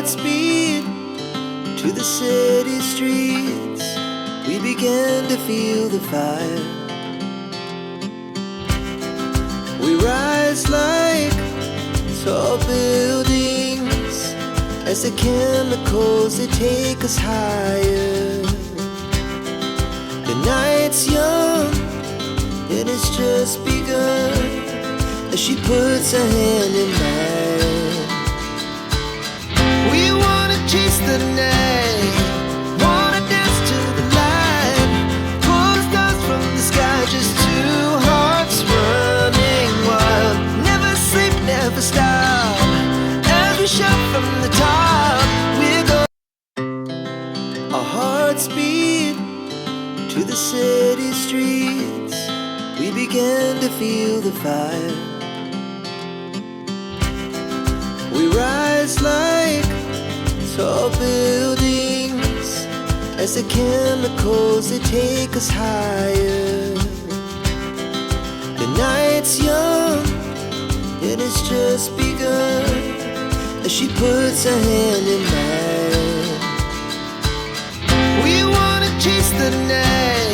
hearts beat to the city streets. We began to feel the fire. We rise like tall buildings as the chemicals, they take us higher. The night's young and it's just begun as she puts her hand in mine. We wanna chase the night, wanna dance to the light, pull stars from the sky, just two hearts running wild. Never sleep, never stop, as we shout from the top. We're going, our hearts beat to the city streets. We began to feel the fire. We rise like tall buildings as the chemicals, they take us higher. The night's young and it's just begun as she puts her hand in mine. We wanna chase the night,